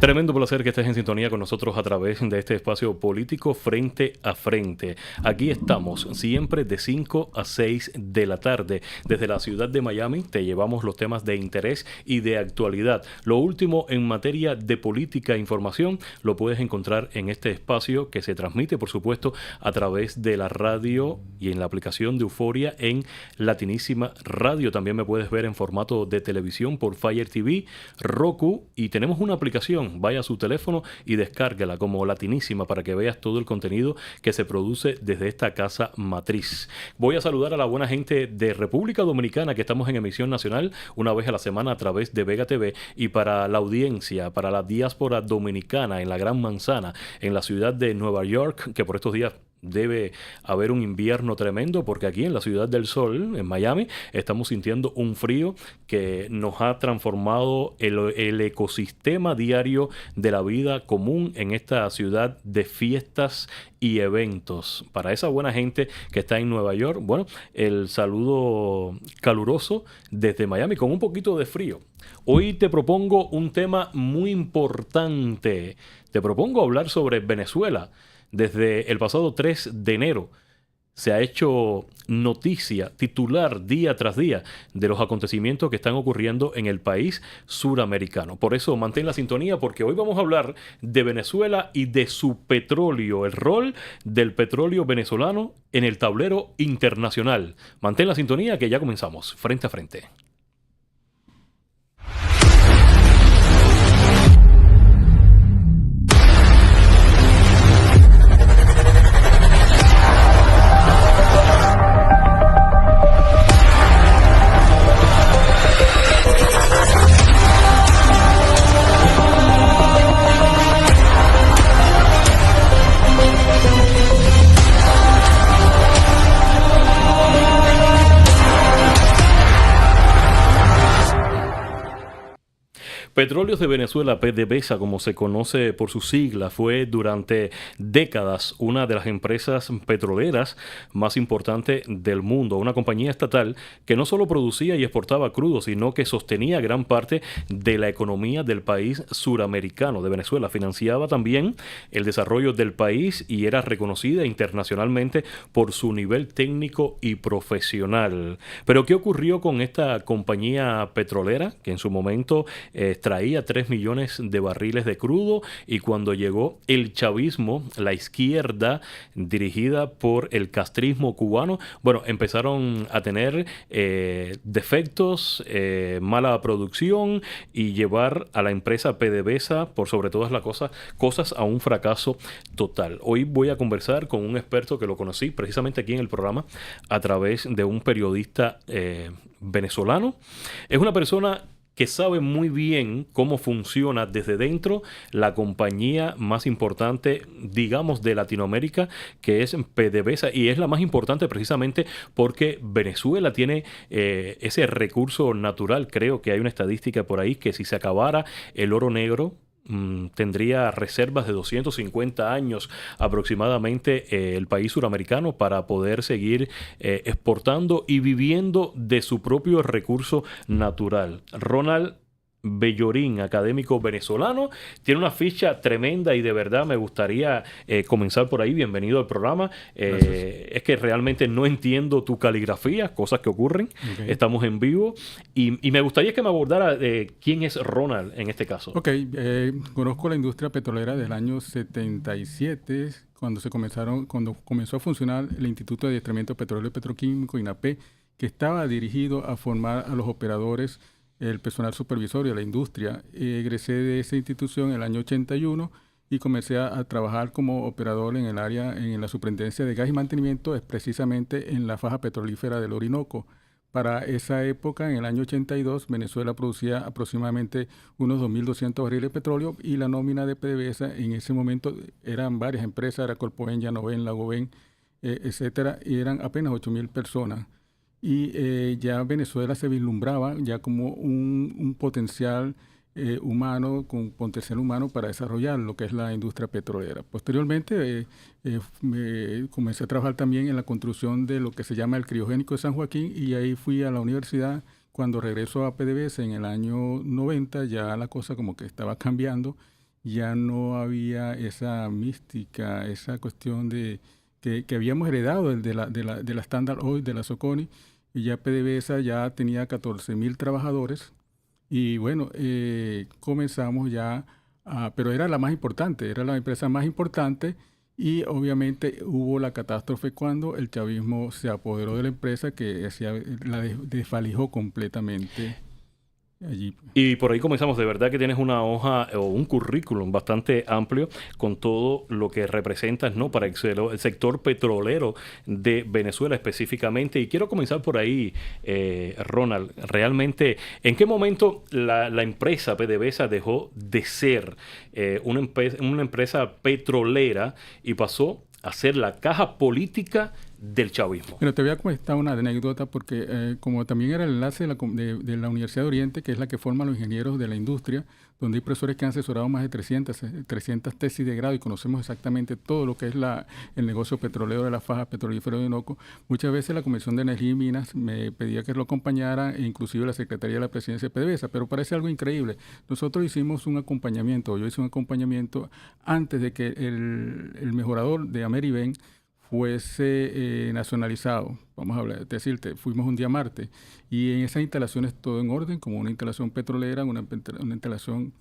Tremendo placer que estés en sintonía con nosotros a través de este espacio político Frente a Frente. Aquí estamos siempre de 5 a 6 de la tarde. Desde la ciudad de Miami te llevamos los temas de interés y de actualidad. Lo último en materia de política e información lo puedes encontrar en este espacio que se transmite, por supuesto, a través de la radio y en la aplicación de Euforia en Latinísima Radio. También me puedes ver en formato de televisión por Fire TV, Roku, y tenemos una aplicación. Vaya a su teléfono y descárgala como Latinísima para que veas todo el contenido que se produce desde esta casa matriz. Voy a saludar a la buena gente de República Dominicana, que estamos en emisión nacional una vez a la semana a través de Vega TV, y para la audiencia, para la diáspora dominicana en la Gran Manzana, en la ciudad de Nueva York, que por estos días debe haber un invierno tremendo, porque aquí en la Ciudad del Sol, en Miami, estamos sintiendo un frío que nos ha transformado el ecosistema diario de la vida común en esta ciudad de fiestas y eventos. Para esa buena gente que está en Nueva York, bueno, el saludo caluroso desde Miami con un poquito de frío. Hoy te propongo un tema muy importante. Te propongo hablar sobre Venezuela. Desde el pasado 3 de enero se ha hecho noticia, titular día tras día, de los acontecimientos que están ocurriendo en el país suramericano. Por eso mantén la sintonía, porque hoy vamos a hablar de Venezuela y de su petróleo, el rol del petróleo venezolano en el tablero internacional. Mantén la sintonía, que ya comenzamos, frente a frente. Petróleos de Venezuela, PDVSA, como se conoce por sus siglas, fue durante décadas una de las empresas petroleras más importantes del mundo. Una compañía estatal que no solo producía y exportaba crudo, sino que sostenía gran parte de la economía del país suramericano de Venezuela. Financiaba también el desarrollo del país y era reconocida internacionalmente por su nivel técnico y profesional. Pero ¿qué ocurrió con esta compañía petrolera que en su momento traía 3 millones de barriles de crudo, y cuando llegó el chavismo, la izquierda dirigida por el castrismo cubano, bueno, empezaron a tener defectos, mala producción, y llevar a la empresa PDVSA por sobre todas las cosas a un fracaso total? Hoy voy a conversar con un experto que lo conocí precisamente aquí en el programa a través de un periodista venezolano. Es una persona que sabe muy bien cómo funciona desde dentro la compañía más importante, digamos, de Latinoamérica, que es PDVSA, y es la más importante precisamente porque Venezuela tiene ese recurso natural. Creo que hay una estadística por ahí que si se acabara el oro negro, tendría reservas de 250 años aproximadamente el país suramericano para poder seguir exportando y viviendo de su propio recurso natural. Ronald Bellorín, académico venezolano, tiene una ficha tremenda y de verdad me gustaría comenzar por ahí. Bienvenido al programa. Es que realmente no entiendo tu caligrafía, cosas que ocurren. Okay. Estamos en vivo y me gustaría que me abordara quién es Ronald en este caso. Ok, conozco la industria petrolera del año 77, cuando comenzó a funcionar el Instituto de Adiestramiento Petrolero y Petroquímico, INAPE, que estaba dirigido a formar a los operadores, el personal supervisorio de la industria. Egresé de esa institución en el año 81 y comencé a trabajar como operador en el área, en la superintendencia de gas y mantenimiento, es precisamente en la faja petrolífera del Orinoco. Para esa época, en el año 82, Venezuela producía aproximadamente unos 2.200 barriles de petróleo, y la nómina de PDVSA en ese momento eran varias empresas, era Colpoven, Llanoven, Lagoven, etcétera, y eran apenas 8.000 personas. Y ya Venezuela se vislumbraba ya como un potencial humano, con potencial humano para desarrollar lo que es la industria petrolera. Posteriormente comencé a trabajar también en la construcción de lo que se llama el criogénico de San Joaquín, y ahí fui a la universidad. Cuando regreso a PDVSA en el año 90, ya la cosa como que estaba cambiando, ya no había esa mística, esa cuestión de que habíamos heredado de la Standard Oil, de la Soconi, y ya PDVSA ya tenía 14.000 trabajadores y bueno, comenzamos ya, pero era la más importante, era la empresa más importante y obviamente hubo la catástrofe cuando el chavismo se apoderó de la empresa que la desvalijó completamente allí. Y por ahí comenzamos. De verdad que tienes una hoja o un currículum bastante amplio con todo lo que representas, ¿no? Para el sector petrolero de Venezuela específicamente. Y quiero comenzar por ahí, Ronald. Realmente, ¿en qué momento la empresa PDVSA dejó de ser una empresa petrolera y pasó a ser la caja política del chavismo? Pero te voy a comentar una anécdota porque como también era el enlace de la Universidad de Oriente, que es la que forma a los ingenieros de la industria, donde hay profesores que han asesorado más de 300 tesis de grado y conocemos exactamente todo lo que es el negocio petrolero de la faja petrolífera de Orinoco, muchas veces la Comisión de Energía y Minas me pedía que lo acompañara, e inclusive la Secretaría de la Presidencia de PDVSA, pero parece algo increíble. Nosotros hicimos un acompañamiento, yo hice un acompañamiento antes de que el mejorador de Ameriben fuese nacionalizado. Vamos a hablar, decirte, fuimos un día a Marte y en esas instalaciones todo en orden, como una instalación petrolera, una instalación,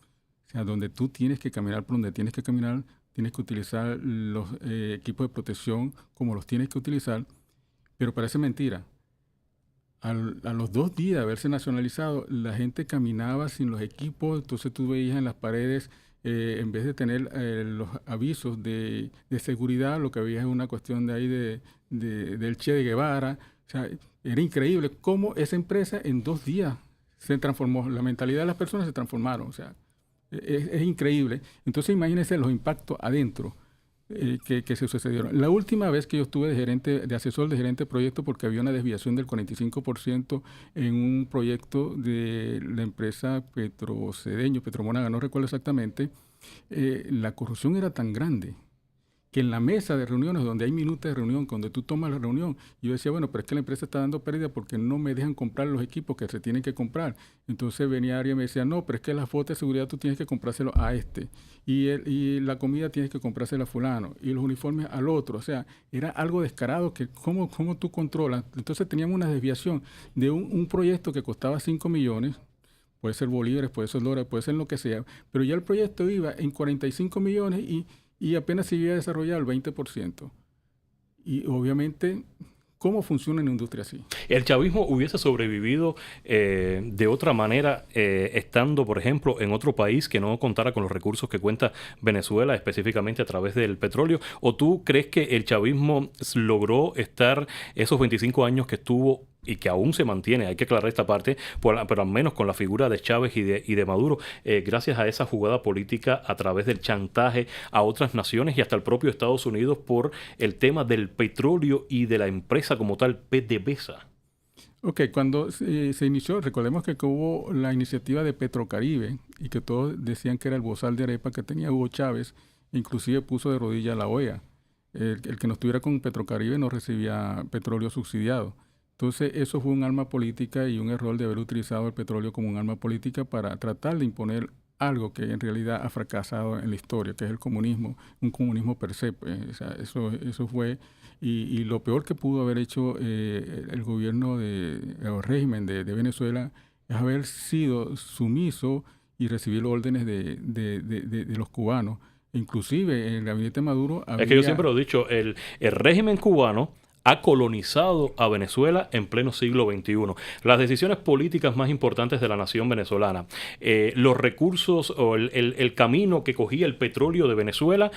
o sea, donde tú tienes que caminar por donde tienes que caminar, tienes que utilizar los equipos de protección como los tienes que utilizar, pero parece mentira. A los 2 días de haberse nacionalizado, la gente caminaba sin los equipos, entonces tú veías en las paredes, en vez de tener los avisos de seguridad, lo que había es una cuestión de ahí del Che de Guevara. O sea, era increíble cómo esa empresa en 2 días se transformó, la mentalidad de las personas se transformaron, o sea, es increíble. Entonces imagínense los impactos adentro. Que se sucedieron. La última vez que yo estuve de asesor de gerente de proyecto porque había una desviación del 45% en un proyecto de la empresa Petromonaga, no recuerdo exactamente, la corrupción era tan grande que en la mesa de reuniones, donde hay minutos de reunión, donde tú tomas la reunión, yo decía, bueno, pero es que la empresa está dando pérdida porque no me dejan comprar los equipos que se tienen que comprar. Entonces venía Aria y me decía, no, pero es que las fotos de seguridad tú tienes que comprárselo a este, y la comida tienes que comprársela a fulano, y los uniformes al otro. O sea, era algo descarado que cómo tú controlas. Entonces teníamos una desviación de un proyecto que costaba 5 millones, puede ser bolívares, puede ser dólares, puede ser lo que sea, pero ya el proyecto iba en 45 millones y apenas se iba a desarrollar el 20%. Y obviamente, ¿cómo funciona una industria así? El chavismo hubiese sobrevivido de otra manera estando, por ejemplo, en otro país que no contara con los recursos que cuenta Venezuela, específicamente a través del petróleo. ¿O tú crees que el chavismo logró estar esos 25 años que estuvo y que aún se mantiene, hay que aclarar esta parte, pero al menos con la figura de Chávez y de Maduro, gracias a esa jugada política a través del chantaje a otras naciones y hasta el propio Estados Unidos por el tema del petróleo y de la empresa como tal, PDVSA? Ok, cuando se inició, recordemos que hubo la iniciativa de Petrocaribe y que todos decían que era el bozal de arepa que tenía Hugo Chávez, inclusive puso de rodillas a la OEA. El que no estuviera con Petrocaribe no recibía petróleo subsidiado. Entonces, eso fue un arma política y un error de haber utilizado el petróleo como un arma política para tratar de imponer algo que en realidad ha fracasado en la historia, que es el comunismo, un comunismo per se. Pues. O sea, eso fue, y lo peor que pudo haber hecho el gobierno el régimen de Venezuela es haber sido sumiso y recibir órdenes de los cubanos. Inclusive en el gabinete de Maduro había... Es que yo siempre lo he dicho, el régimen cubano ha colonizado a Venezuela en pleno siglo XXI. Las decisiones políticas más importantes de la nación venezolana, los recursos o el camino que cogía el petróleo de Venezuela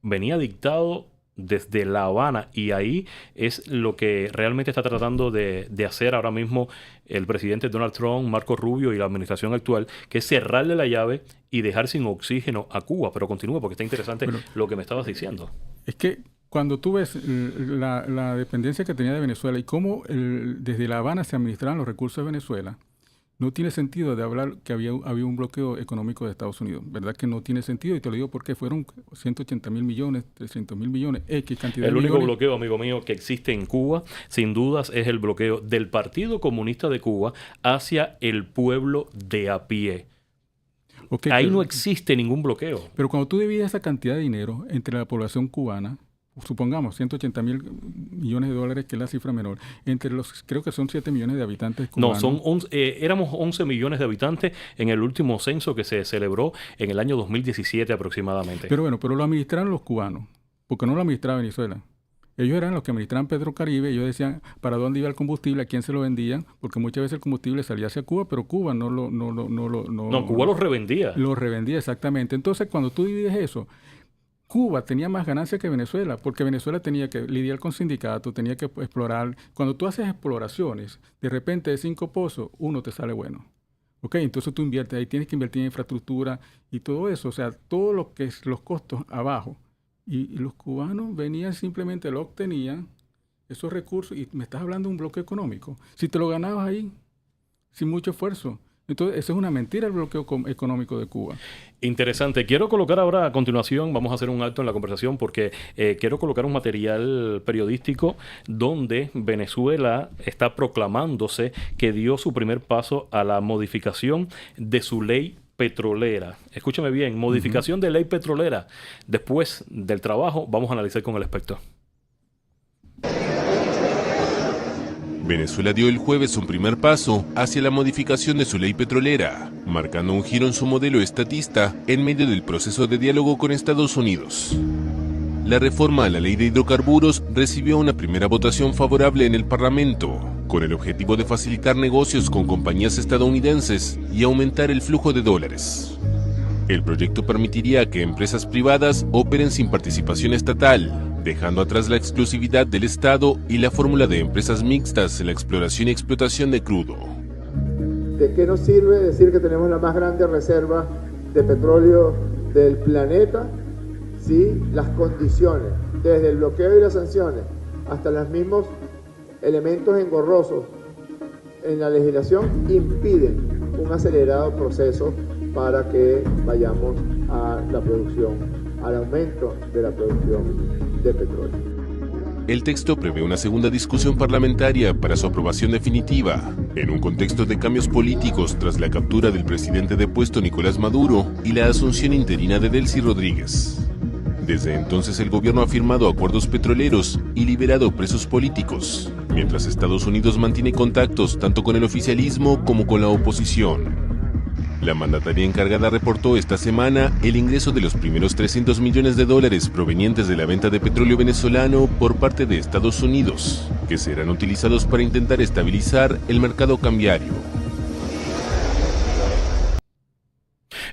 venía dictado desde La Habana, y ahí es lo que realmente está tratando de hacer ahora mismo el presidente Donald Trump, Marco Rubio y la administración actual, que es cerrarle la llave y dejar sin oxígeno a Cuba. Pero continúa porque está interesante lo que me estabas diciendo. Es que cuando tú ves la dependencia que tenía de Venezuela y cómo desde La Habana se administraban los recursos de Venezuela, no tiene sentido de hablar que había un bloqueo económico de Estados Unidos. ¿Verdad que no tiene sentido? Y te lo digo porque fueron 180.000 millones, 300.000 millones, X cantidad de millones. El único bloqueo, amigo mío, que existe en Cuba, sin dudas, es el bloqueo del Partido Comunista de Cuba hacia el pueblo de a pie. Okay, ahí no existe ningún bloqueo. Pero cuando tú divides esa cantidad de dinero entre la población cubana, supongamos 180.000 millones de dólares, que es la cifra menor, entre los, creo que son 7 millones de habitantes cubanos. No, éramos 11 millones de habitantes en el último censo que se celebró en el año 2017 aproximadamente. Pero bueno, pero lo administraron los cubanos, porque no lo administraba Venezuela. Ellos eran los que administraban Petrocaribe, ellos decían para dónde iba el combustible, a quién se lo vendían, porque muchas veces el combustible salía hacia Cuba, pero Cuba no, Cuba los revendía. Los revendía, exactamente. Entonces, cuando tú divides eso, Cuba tenía más ganancias que Venezuela, porque Venezuela tenía que lidiar con sindicatos, tenía que explorar. Cuando tú haces exploraciones, de repente de 5 pozos, uno te sale bueno. Ok, entonces tú inviertes, ahí tienes que invertir en infraestructura y todo eso, o sea, todo lo que es los costos abajo. Y los cubanos venían simplemente, lo obtenían, esos recursos, y me estás hablando de un bloqueo económico. Si te lo ganabas ahí, sin mucho esfuerzo. Entonces, eso es una mentira, el bloqueo económico de Cuba. Interesante. Quiero colocar ahora a continuación, vamos a hacer un alto en la conversación porque quiero colocar un material periodístico donde Venezuela está proclamándose que dio su primer paso a la modificación de su ley petrolera. Escúchame bien, modificación de ley petrolera. Después del trabajo, vamos a analizar con el experto. Venezuela dio el jueves un primer paso hacia la modificación de su ley petrolera, marcando un giro en su modelo estatista en medio del proceso de diálogo con Estados Unidos. La reforma a la ley de hidrocarburos recibió una primera votación favorable en el Parlamento, con el objetivo de facilitar negocios con compañías estadounidenses y aumentar el flujo de dólares. El proyecto permitiría que empresas privadas operen sin participación estatal, dejando atrás la exclusividad del Estado y la fórmula de empresas mixtas en la exploración y explotación de crudo. ¿De qué nos sirve decir que tenemos la más grande reserva de petróleo del planeta si las condiciones, desde el bloqueo y las sanciones hasta los mismos elementos engorrosos en la legislación, impiden un acelerado proceso para que vayamos a la producción, al aumento de la producción de petróleo? El texto prevé una segunda discusión parlamentaria para su aprobación definitiva, en un contexto de cambios políticos tras la captura del presidente depuesto Nicolás Maduro y la asunción interina de Delcy Rodríguez. Desde entonces el gobierno ha firmado acuerdos petroleros y liberado presos políticos, mientras Estados Unidos mantiene contactos tanto con el oficialismo como con la oposición. La mandataria encargada reportó esta semana el ingreso de los primeros $300 millones provenientes de la venta de petróleo venezolano por parte de Estados Unidos, que serán utilizados para intentar estabilizar el mercado cambiario.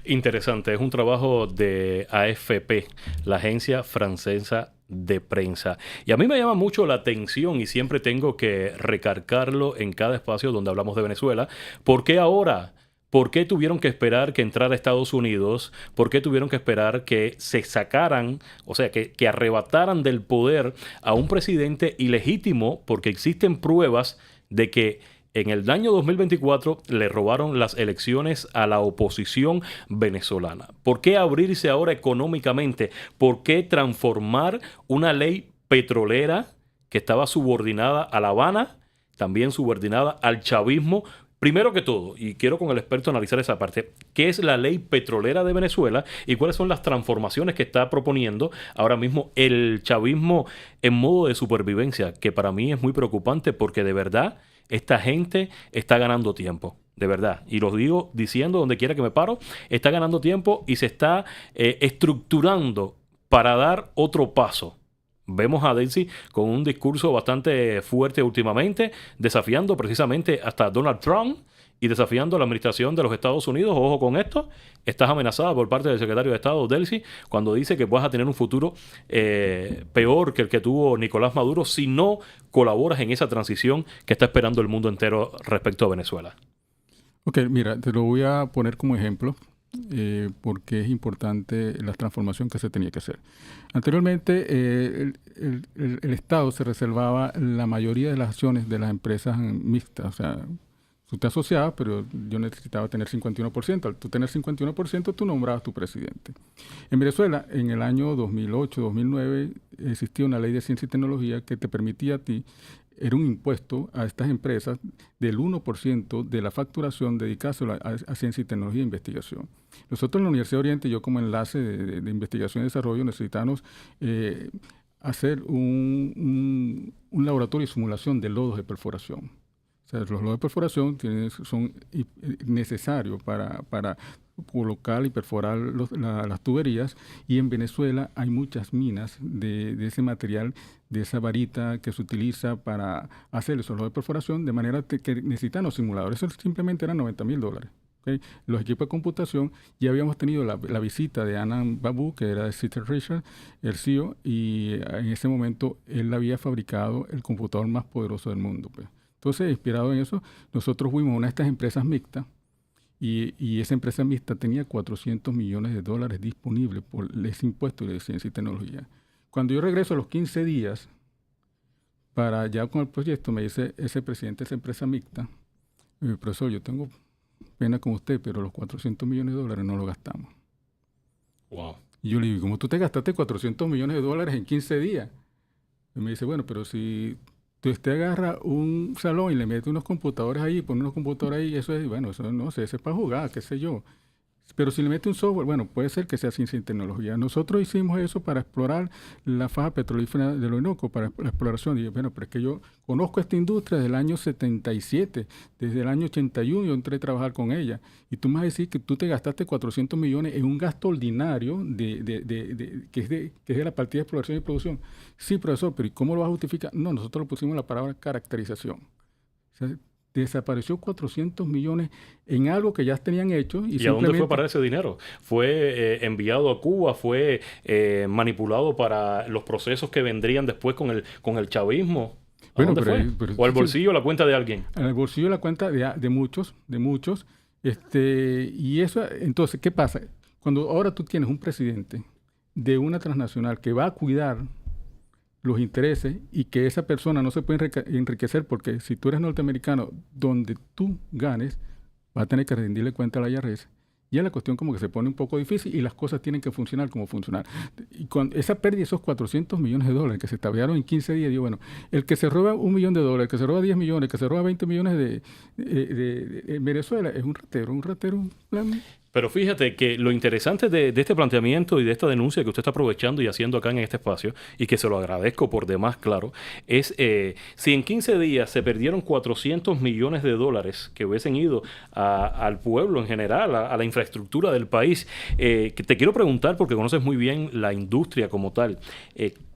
Interesante, es un trabajo de AFP, la agencia francesa de prensa. Y a mí me llama mucho la atención y siempre tengo que recargarlo en cada espacio donde hablamos de Venezuela. ¿Por qué ahora? ¿Por qué tuvieron que esperar que entrara Estados Unidos? ¿Por qué tuvieron que esperar que se sacaran, o sea, que arrebataran del poder a un presidente ilegítimo? Porque existen pruebas de que en el año 2024 le robaron las elecciones a la oposición venezolana. ¿Por qué abrirse ahora económicamente? ¿Por qué transformar una ley petrolera que estaba subordinada a La Habana, también subordinada al chavismo? Primero que todo, y quiero con el experto analizar esa parte, ¿qué es la ley petrolera de Venezuela y cuáles son las transformaciones que está proponiendo ahora mismo el chavismo en modo de supervivencia? Que para mí es muy preocupante porque de verdad esta gente está ganando tiempo. De verdad, y lo digo diciendo donde quiera que me paro, está ganando tiempo y se está estructurando para dar otro paso. Vemos a Delcy con un discurso bastante fuerte últimamente, desafiando precisamente hasta Donald Trump y desafiando a la administración de los Estados Unidos. Ojo con esto, estás amenazada por parte del secretario de Estado, Delcy, cuando dice que vas a tener un futuro peor que el que tuvo Nicolás Maduro si no colaboras en esa transición que está esperando el mundo entero respecto a Venezuela. Ok, mira, te lo voy a poner como ejemplo. Porque es importante la transformación que se tenía que hacer. Anteriormente, el Estado se reservaba la mayoría de las acciones de las empresas mixtas. O sea, tú te asociabas, pero yo necesitaba tener 51%. Al tú tener 51%, tú nombrabas tu presidente. En Venezuela, en el año 2008-2009, existía una ley de ciencia y tecnología que te permitía a ti era un impuesto a estas empresas del 1% de la facturación dedicada a ciencia y tecnología e investigación. Nosotros en la Universidad de Oriente, yo como enlace de investigación y desarrollo, necesitamos hacer un laboratorio de simulación de lodos de perforación. O sea, los lodos de perforación son necesarios para colocar y perforar las tuberías, y en Venezuela hay muchas minas de ese material, de esa varita que se utiliza para hacer esos lodos de perforación, de manera que necesitan los simuladores. Eso simplemente eran $90,000. ¿Okay? Los equipos de computación, ya habíamos tenido la visita de Anand Babu, que era de Sitter Richard, el CEO, y en ese momento él había fabricado el computador más poderoso del mundo. Pues. Entonces, inspirado en eso, nosotros fuimos a una de estas empresas mixtas, y esa empresa mixta tenía $400 millones disponibles por ese impuesto de ciencia y tecnología. Cuando yo regreso a los 15 días, para ya con el proyecto, me dice ese presidente de esa empresa mixta, profesor, yo tengo pena con usted, pero los $400 millones no los gastamos. Wow. Y yo le digo, ¿cómo tú te gastaste $400 millones en 15 días? Y me dice, bueno, pero si usted agarra un salón y le mete unos computadores ahí, pone unos computadores ahí, eso es, bueno, eso no sé, eso es para jugar, qué sé yo. Pero si le mete un software, bueno, puede ser que sea ciencia y tecnología. Nosotros hicimos eso para explorar la faja petrolífera del Orinoco, para la exploración. Y yo, bueno, pero es que yo conozco esta industria desde el año 77, desde el año 81 yo entré a trabajar con ella. Y tú me vas a decir que tú te gastaste $400 millones en un gasto ordinario que es de la partida de exploración y producción. Sí, profesor, pero ¿y cómo lo vas a justificar? No, nosotros le pusimos la palabra caracterización. O sea, desapareció $400 millones en algo que ya tenían hecho. ¿Y a dónde fue para ese dinero? ¿Fue enviado a Cuba? ¿Fue manipulado para los procesos que vendrían después con el chavismo? ¿A dónde fue? ¿O al bolsillo o la cuenta de alguien? Al bolsillo la cuenta de muchos. Y eso, entonces, ¿qué pasa? Cuando ahora tú tienes un presidente de una transnacional que va a cuidar los intereses y que esa persona no se puede enriquecer, porque si tú eres norteamericano, donde tú ganes, vas a tener que rendirle cuenta a la IRS. Ya la cuestión como que se pone un poco difícil y las cosas tienen que funcionar como funcionar. Y con esa pérdida, esos $400 millones que se estabearon en 15 días, digo, bueno, el que se roba $1 millón, el que se roba 10 millones, el que se roba 20 millones de Venezuela, es un ratero. Pero fíjate que lo interesante de este planteamiento y de esta denuncia que usted está aprovechando y haciendo acá en este espacio, y que se lo agradezco por demás, claro, es si en 15 días se perdieron $400 millones que hubiesen ido al pueblo en general, a la infraestructura del país, que te quiero preguntar, porque conoces muy bien la industria como tal,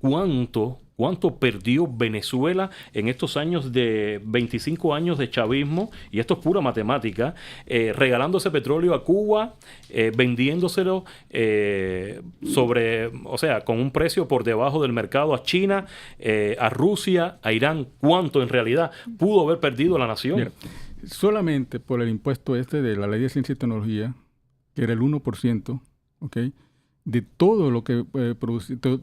¿cuánto perdió Venezuela en estos años de 25 años de chavismo? Y esto es pura matemática, regalándose petróleo a Cuba, vendiéndoselo con un precio por debajo del mercado a China, a Rusia, a Irán. ¿Cuánto en realidad pudo haber perdido la nación? Mira, solamente por el impuesto de la Ley de Ciencia y Tecnología, que era el 1%, ¿ok?, de todo lo que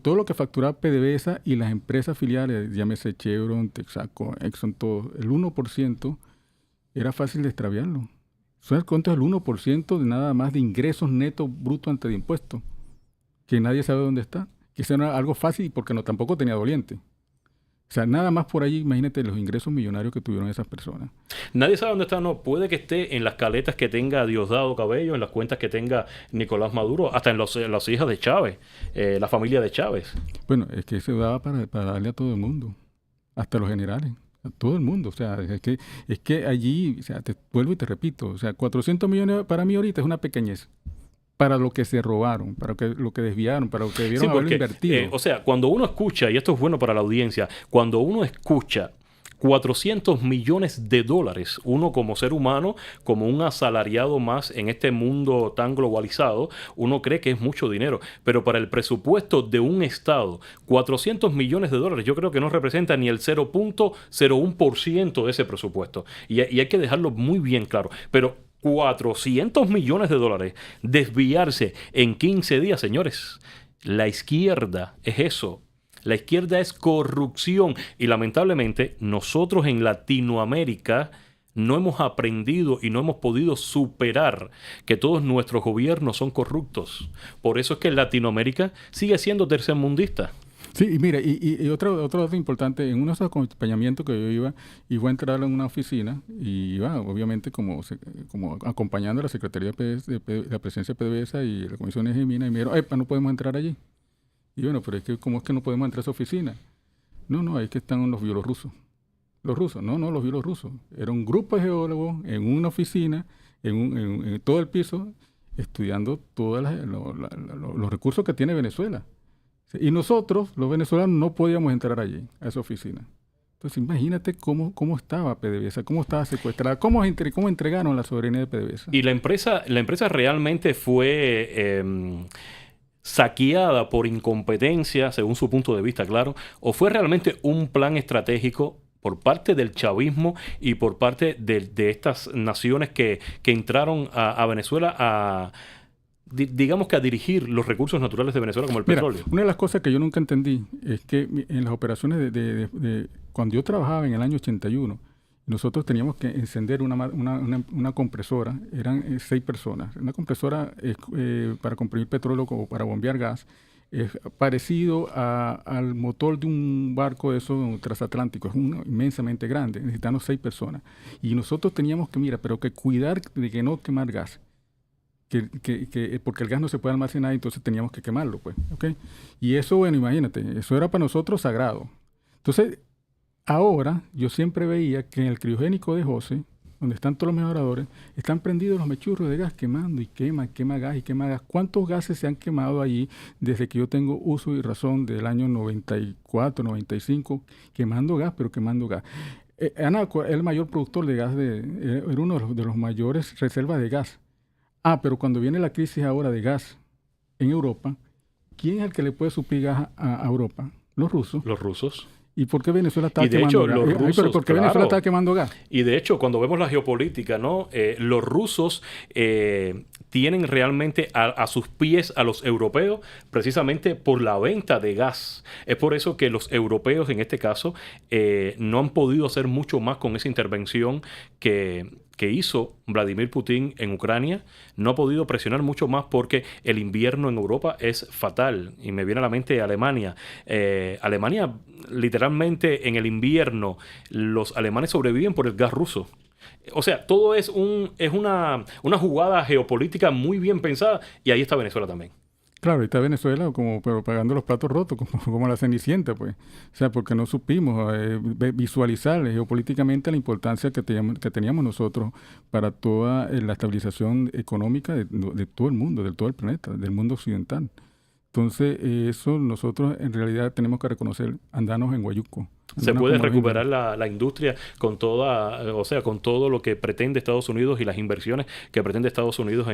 todo lo que facturaba PDVSA y las empresas filiales, llámese Chevron, Texaco, Exxon, todo, el 1% era fácil de extraviarlo. ¿Sabes cuánto es el 1% de nada más de ingresos netos brutos antes de impuestos? Que nadie sabe dónde está. Que eso era algo fácil porque tampoco tenía doliente. O sea, nada más por ahí, imagínate los ingresos millonarios que tuvieron esas personas. Nadie sabe dónde está, no. Puede que esté en las caletas que tenga Diosdado Cabello, en las cuentas que tenga Nicolás Maduro, hasta en las hijas de Chávez, la familia de Chávez. Bueno, es que eso daba para darle a todo el mundo, hasta los generales, a todo el mundo. O sea, es que allí, o sea, te vuelvo y te repito, o sea, $400 millones para mí ahorita es una pequeñez. Para lo que se robaron, para lo que desviaron, para lo que debieron haberlo invertido. O sea, cuando uno escucha, y esto es bueno para la audiencia, cuando uno escucha $400 millones, uno como ser humano, como un asalariado más en este mundo tan globalizado, uno cree que es mucho dinero. Pero para el presupuesto de un Estado, $400 millones, yo creo que no representa ni el 0.01% de ese presupuesto. Y hay que dejarlo muy bien claro. Pero $400 millones desviarse en 15 días, señores. La izquierda es eso. La izquierda es corrupción. Y lamentablemente nosotros en Latinoamérica no hemos aprendido y no hemos podido superar que todos nuestros gobiernos son corruptos. Por eso es que Latinoamérica sigue siendo tercermundista. Sí, y mira, y otro dato importante, en unos acompañamientos que yo iba a entrar en una oficina y iba, obviamente, como acompañando a la Secretaría de la Presidencia de PDVSA y la Comisión de Gemina, y me dijeron, no podemos entrar allí. Y bueno, pero es que, ¿cómo es que no podemos entrar a esa oficina? No, ahí es que están los bielorrusos. Los rusos, no, los bielorrusos. Era un grupo de geólogos en una oficina, en todo el piso, estudiando todos los recursos que tiene Venezuela. Y nosotros, los venezolanos, no podíamos entrar allí, a esa oficina. Entonces, imagínate cómo estaba PDVSA, cómo estaba secuestrada, cómo entregaron la soberanía de PDVSA. Y la empresa realmente fue saqueada por incompetencia, según su punto de vista, claro, o fue realmente un plan estratégico por parte del chavismo y por parte de estas naciones que entraron a Venezuela digamos que a dirigir los recursos naturales de Venezuela como el petróleo. Una de las cosas que yo nunca entendí es que en las operaciones cuando yo trabajaba en el año 81, nosotros teníamos que encender una compresora, eran 6 personas. Una compresora para comprimir petróleo o para bombear gas es parecido al motor de un barco de esos transatlánticos, es inmensamente grande, necesitamos 6 personas. Y nosotros teníamos que cuidar de que no quemar gas. Porque el gas no se puede almacenar, entonces teníamos que quemarlo, pues, ¿ok? Y eso, bueno, imagínate, eso era para nosotros sagrado. Entonces, ahora yo siempre veía que en el criogénico de José, donde están todos los mejoradores, están prendidos los mechurros de gas quemando y quema gas. ¿Cuántos gases se han quemado allí desde que yo tengo uso y razón del año 94, 95, quemando gas? Anaco es el mayor productor de gas, era uno de los mayores reservas de gas. Pero cuando viene la crisis ahora de gas en Europa, ¿quién es el que le puede suplir gas a Europa? Los rusos. Los rusos. ¿Y por qué Venezuela está quemando gas? Venezuela está quemando gas? Y de hecho, cuando vemos la geopolítica, ¿no? Los rusos tienen realmente a sus pies a los europeos precisamente por la venta de gas. Es por eso que los europeos, en este caso, no han podido hacer mucho más con esa intervención que hizo Vladimir Putin en Ucrania. No ha podido presionar mucho más porque el invierno en Europa es fatal. Y me viene a la mente Alemania. Alemania, literalmente, en el invierno, los alemanes sobreviven por el gas ruso. O sea, todo es una jugada geopolítica muy bien pensada, y ahí está Venezuela también. Claro, ahí está Venezuela pero pagando los platos rotos, como la Cenicienta, pues. O sea, porque no supimos visualizar geopolíticamente la importancia que teníamos nosotros para toda la estabilización económica de todo el mundo, de todo el planeta, del mundo occidental. Entonces, eso nosotros en realidad tenemos que reconocer, andarnos en Guayuco. Se puede recuperar la industria con todo lo que pretende Estados Unidos y las inversiones que pretende Estados Unidos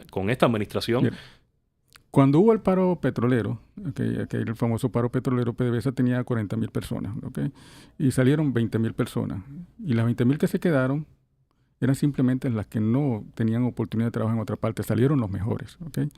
con esta administración. Bien. Cuando hubo el paro petrolero, el famoso paro petrolero, PDVSA tenía 40,000 personas, ¿okay? Y salieron 20,000 personas. Y las 20,000 que se quedaron eran simplemente las que no tenían oportunidad de trabajo en otra parte. Salieron los mejores, ¿okay?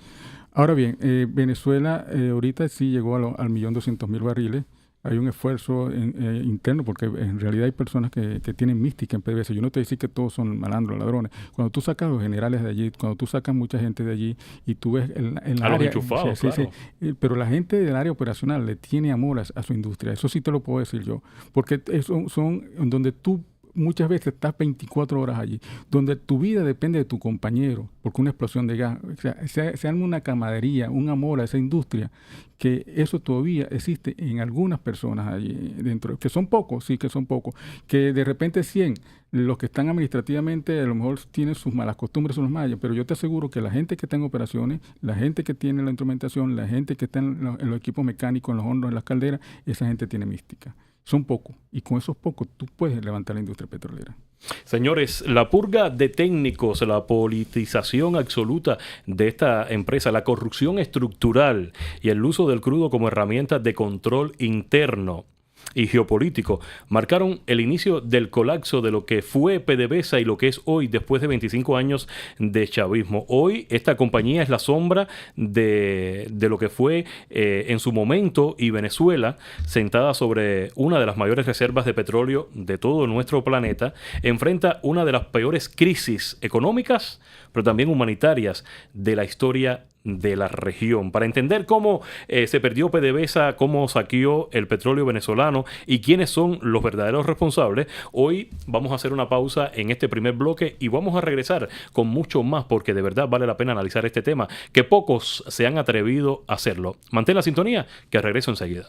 Ahora bien, Venezuela ahorita sí llegó al 1.200.000 barriles. Hay un esfuerzo interno porque en realidad hay personas que tienen mística en PDVSA. Yo no te voy a decir que todos son malandros, ladrones. Cuando tú sacas a los generales de allí, cuando tú sacas mucha gente de allí y tú ves en la área... Los enchufados, claro. Sí, pero la gente del área operacional le tiene amor a su industria. Eso sí te lo puedo decir yo. Porque son donde tú muchas veces estás 24 horas allí, donde tu vida depende de tu compañero, porque una explosión de gas, o sea, se arma una camaradería, un amor a esa industria, que eso todavía existe en algunas personas allí dentro, que son pocos, sí que son pocos, que de repente 100, los que están administrativamente a lo mejor tienen sus malas costumbres, son los mayas, pero yo te aseguro que la gente que está en operaciones, la gente que tiene la instrumentación, la gente que está en los equipos mecánicos, en los hornos, en las calderas, esa gente tiene mística. Son pocos, y con esos pocos tú puedes levantar la industria petrolera. Señores, la purga de técnicos, la politización absoluta de esta empresa, la corrupción estructural y el uso del crudo como herramienta de control interno y geopolítico marcaron el inicio del colapso de lo que fue PDVSA y lo que es hoy, después de 25 años de chavismo. Hoy esta compañía es la sombra de lo que fue en su momento, y Venezuela, sentada sobre una de las mayores reservas de petróleo de todo nuestro planeta, enfrenta una de las peores crisis económicas, pero también humanitarias de la historia de la región. Para entender cómo se perdió PDVSA, cómo saqueó el petróleo venezolano y quiénes son los verdaderos responsables, hoy vamos a hacer una pausa en este primer bloque y vamos a regresar con mucho más, porque de verdad vale la pena analizar este tema, que pocos se han atrevido a hacerlo. Mantén la sintonía, que regreso enseguida.